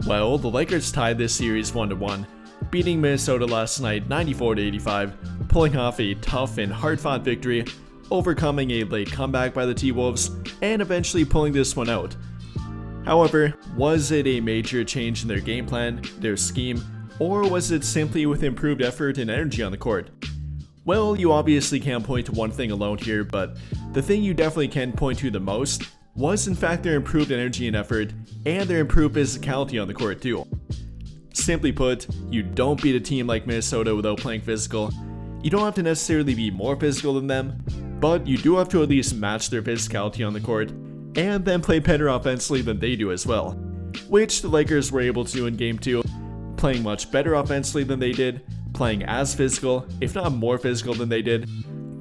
Well, the Lakers tied this series 1-1, beating Minnesota last night 94-85, pulling off a tough and hard-fought victory, overcoming a late comeback by the T-Wolves, and eventually pulling this one out. However, was it a major change in their game plan, their scheme, or was it simply with improved effort and energy on the court? Well, you obviously can't point to one thing alone here, but the thing you definitely can point to the most was in fact their improved energy and effort, and their improved physicality on the court too. Simply put, you don't beat a team like Minnesota without playing physical. You don't have to necessarily be more physical than them, but you do have to at least match their physicality on the court, and then play better offensively than they do as well, which the Lakers were able to do in Game 2, playing much better offensively than they did, playing as physical, if not more physical than they did.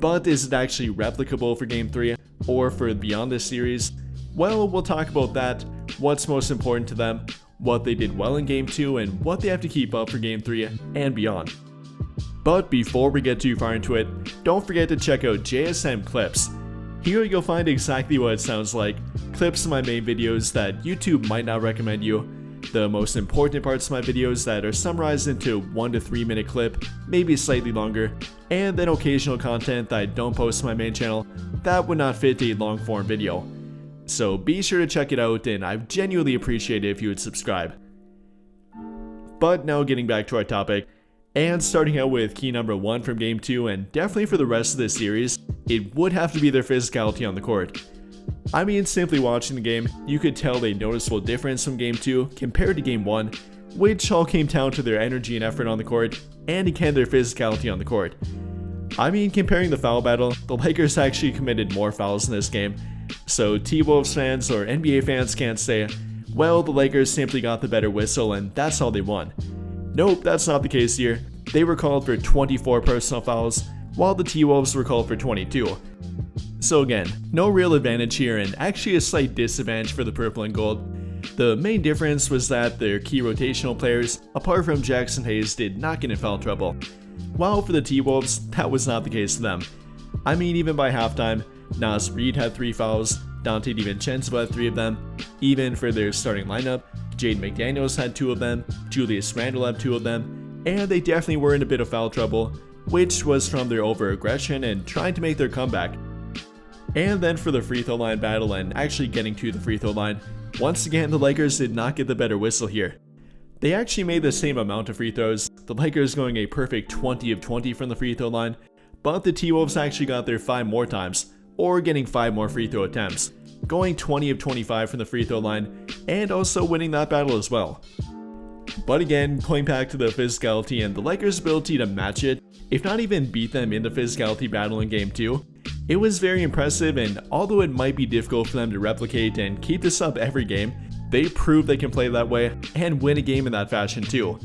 But is it actually replicable for Game 3, or for beyond this series? Well, we'll talk about that, what's most important to them, what they did well in Game 2, and what they have to keep up for Game 3 and beyond. But before we get too far into it, don't forget to check out JSM Clips. Here you'll find exactly what it sounds like, clips of my main videos that YouTube might not recommend you, the most important parts of my videos that are summarized into 1 to 3 minute clip, maybe slightly longer, and then occasional content that I don't post to my main channel that would not fit a long form video. So be sure to check it out, and I'd genuinely appreciate it if you would subscribe. But now getting back to our topic, and starting out with key number 1 from Game 2, and definitely for the rest of this series, it would have to be their physicality on the court. I mean, simply watching the game, you could tell a noticeable difference from Game 2 compared to Game 1, which all came down to their energy and effort on the court, and again their physicality on the court. I mean, comparing the foul battle, the Lakers actually committed more fouls in this game, so T-Wolves fans or NBA fans can't say, well, the Lakers simply got the better whistle and that's how they won. Nope, that's not the case here. They were called for 24 personal fouls, while the T-Wolves were called for 22. So again, no real advantage here, and actually a slight disadvantage for the purple and gold. The main difference was that their key rotational players, apart from Jackson Hayes, did not get in foul trouble, while for the T-Wolves, that was not the case for them. I mean, even by halftime, Naz Reid had 3 fouls, Dante DiVincenzo had 3 of them, even for their starting lineup, Jaden McDaniels had 2 of them, Julius Randle had 2 of them, and they definitely were in a bit of foul trouble, which was from their over-aggression and trying to make their comeback. And then for the free throw line battle and actually getting to the free throw line, once again the Lakers did not get the better whistle here. They actually made the same amount of free throws, the Lakers going a perfect 20 of 20 from the free throw line, but the T-Wolves actually got there 5 more times, or getting 5 more free throw attempts, going 20 of 25 from the free throw line, and also winning that battle as well. But again, going back to the physicality and the Lakers' ability to match it, if not even beat them in the physicality battle in Game 2, it was very impressive, and although it might be difficult for them to replicate and keep this up every game, they proved they can play that way and win a game in that fashion too.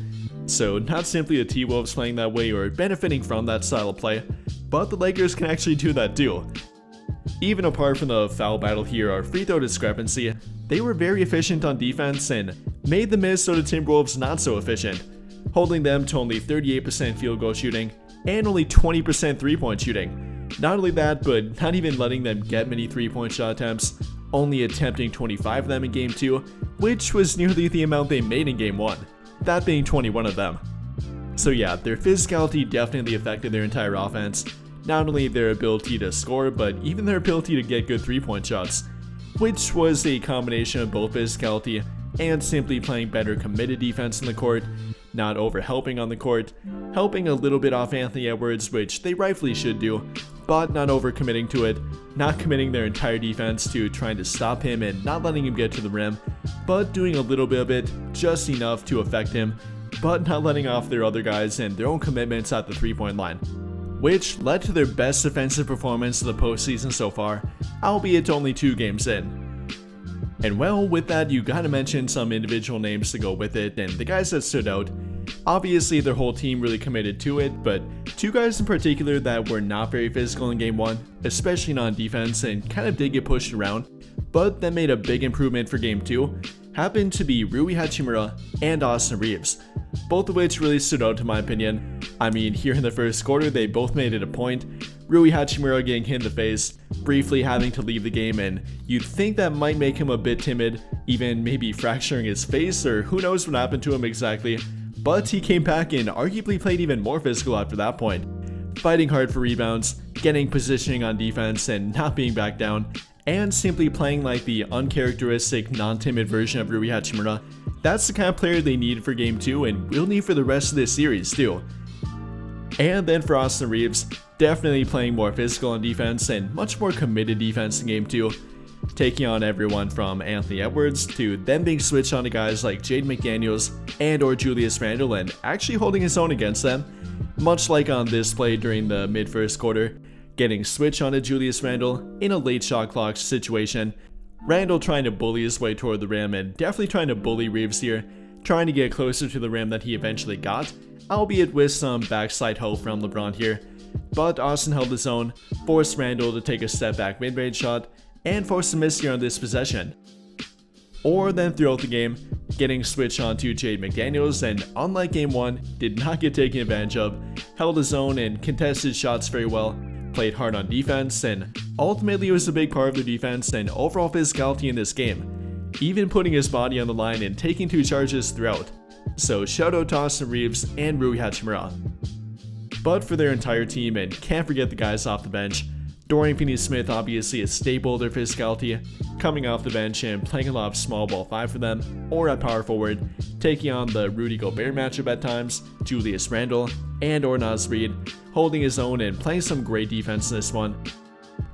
So not simply the T-Wolves playing that way or benefiting from that style of play, but the Lakers can actually do that too. Even apart from the foul battle here or free throw discrepancy, they were very efficient on defense and made the Minnesota Timberwolves not so efficient, holding them to only 38% field goal shooting and only 20% 3-point shooting. Not only that, but not even letting them get many 3-point shot attempts, only attempting 25 of them in Game 2, which was nearly the amount they made in Game 1, that being 21 of them. So yeah, their physicality definitely affected their entire offense, not only their ability to score, but even their ability to get good 3-point shots, which was a combination of both physicality and simply playing better committed defense in the court, not over-helping on the court, helping a little bit off Anthony Edwards, which they rightfully should do, but not over-committing to it, not committing their entire defense to trying to stop him and not letting him get to the rim, but doing a little bit of it, just enough to affect him, but not letting off their other guys and their own commitments at the 3-point line, which led to their best defensive performance of the postseason so far, albeit only 2 games in. And well, with that, you gotta mention some individual names to go with it, and the guys that stood out. Obviously, their whole team really committed to it, but 2 guys in particular that were not very physical in Game 1, especially not on defense, and kind of did get pushed around, but that made a big improvement for Game 2, happened to be Rui Hachimura and Austin Reeves, both of which really stood out in my opinion. I mean, here in the first quarter, they both made it a point. Rui Hachimura getting hit in the face, briefly having to leave the game, and you'd think that might make him a bit timid, even maybe fracturing his face, or who knows what happened to him exactly, but he came back and arguably played even more physical after that point, fighting hard for rebounds, getting positioning on defense and not being back down, and simply playing like the uncharacteristic, non-timid version of Rui Hachimura. That's the kind of player they need for Game 2 and will need for the rest of this series too. And then for Austin Reaves, definitely playing more physical on defense and much more committed defense in Game 2, taking on everyone from Anthony Edwards to then being switched on to guys like Jaden McDaniels and or Julius Randle and actually holding his own against them, much like on this play during the mid-first quarter, getting switched onto Julius Randle in a late shot clock situation, Randle trying to bully his way toward the rim and definitely trying to bully Reaves here, trying to get closer to the rim that he eventually got, albeit with some backside help from LeBron here. But Austin held his own, forced Randle to take a step back mid-range shot, and forced a miss here on this possession. Or then throughout the game, getting switched onto Jaden McDaniels and unlike Game 1, did not get taken advantage of, held his own and contested shots very well, played hard on defense, and ultimately was a big part of the defense and overall physicality in this game, even putting his body on the line and taking 2 charges throughout. So shout out to Austin Reaves and Rui Hachimura. But for their entire team, and can't forget the guys off the bench, Dorian Finney-Smith obviously a staple of their physicality, coming off the bench and playing a lot of small ball 5 for them, or at power forward, taking on the Rudy Gobert matchup at times, Julius Randle, and or Naz Reid, holding his own and playing some great defense in this one.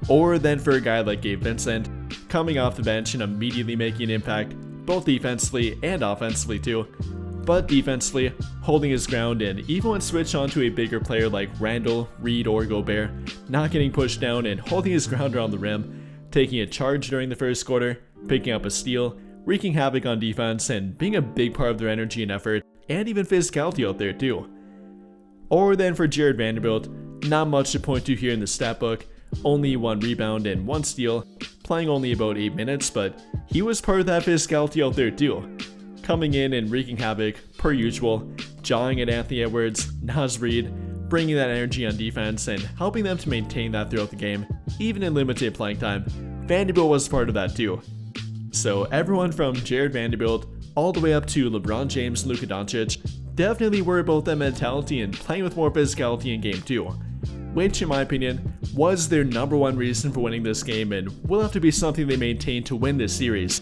Or then for a guy like Gabe Vincent, coming off the bench and immediately making an impact, both defensively and offensively too. But defensively, holding his ground and even when switched onto a bigger player like Randle, Reid, or Gobert, not getting pushed down and holding his ground around the rim, taking a charge during the first quarter, picking up a steal, wreaking havoc on defense, and being a big part of their energy and effort, and even physicality out there too. Or then for Jared Vanderbilt, not much to point to here in the stat book, only 1 rebound and 1 steal, playing only about 8 minutes, but he was part of that physicality out there too. Coming in and wreaking havoc, per usual, jawing at Anthony Edwards, Naz Reid, bringing that energy on defense and helping them to maintain that throughout the game, even in limited playing time. Vanderbilt was part of that too. So everyone from Jared Vanderbilt all the way up to LeBron James and Luka Doncic definitely worry about that mentality and playing with more physicality in Game 2, which in my opinion was their number 1 reason for winning this game and will have to be something they maintain to win this series.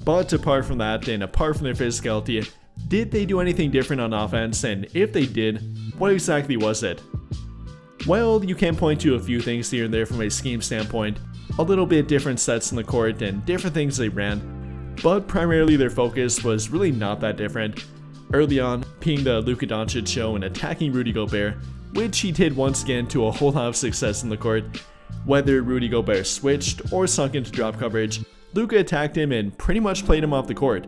But apart from that, and apart from their physicality, did they do anything different on offense, and if they did, what exactly was it? Well, you can point to a few things here and there from a scheme standpoint, a little bit different sets in the court and different things they ran, but primarily their focus was really not that different. Early on, being the Luka Doncic show and attacking Rudy Gobert, which he did once again to a whole lot of success in the court. Whether Rudy Gobert switched or sunk into drop coverage, Luka attacked him and pretty much played him off the court.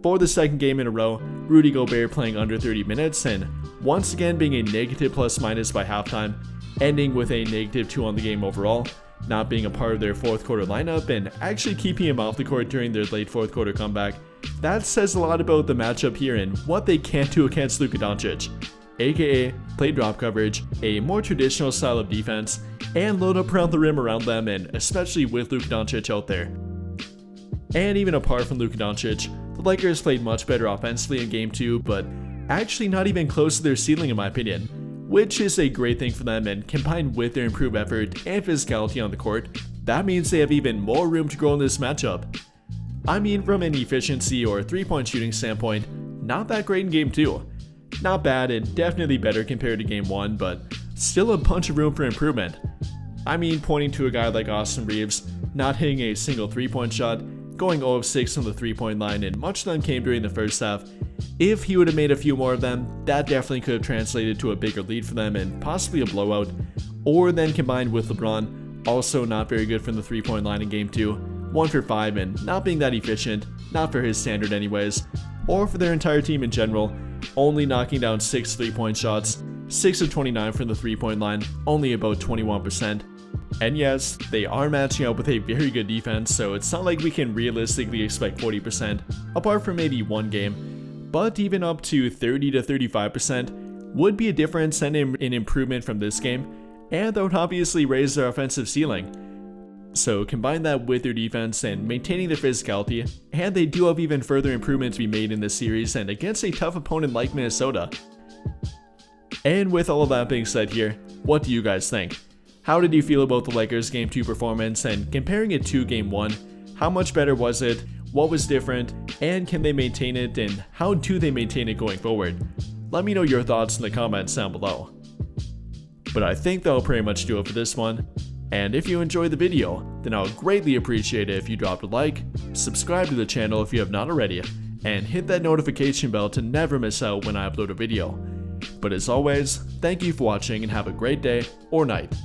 For the second game in a row, Rudy Gobert playing under 30 minutes and once again being a negative plus-minus by halftime, ending with a -2 on the game overall, not being a part of their 4th quarter lineup and actually keeping him off the court during their late 4th quarter comeback. That says a lot about the matchup here and what they can't do against Luka Doncic, aka play drop coverage, a more traditional style of defense, and load up around the rim around them, and especially with Luka Doncic out there. And even apart from Luka Doncic, the Lakers played much better offensively in Game 2, but actually not even close to their ceiling in my opinion, which is a great thing for them, and combined with their improved effort and physicality on the court, that means they have even more room to grow in this matchup. I mean, from an efficiency or 3-point shooting standpoint, not that great in Game 2. Not bad and definitely better compared to Game 1, but still a bunch of room for improvement. I mean, pointing to a guy like Austin Reaves, not hitting a single 3-point shot, going 0 of 6 on the 3-point line, and much of them came during the first half. If he would have made a few more of them, that definitely could have translated to a bigger lead for them and possibly a blowout. Or then combined with LeBron, also not very good from the 3-point line in Game 2, 1 for 5 and not being that efficient, not for his standard anyways, or for their entire team in general, only knocking down 6 3-point shots, 6 of 29 from the 3-point line, only about 21%. And yes, they are matching up with a very good defense, so it's not like we can realistically expect 40%, apart from maybe one game, but even up to 30 to 35%, would be a difference and an improvement from this game, and that would obviously raise their offensive ceiling. So combine that with their defense and maintaining their physicality, and they do have even further improvement to be made in this series and against a tough opponent like Minnesota. And with all of that being said here, what do you guys think? How did you feel about the Lakers Game 2 performance, and comparing it to Game 1, how much better was it, what was different, and can they maintain it, and how do they maintain it going forward? Let me know your thoughts in the comments down below. But I think that'll pretty much do it for this one. And if you enjoyed the video, then I would greatly appreciate it if you dropped a like, subscribe to the channel if you have not already, and hit that notification bell to never miss out when I upload a video. But as always, thank you for watching and have a great day or night.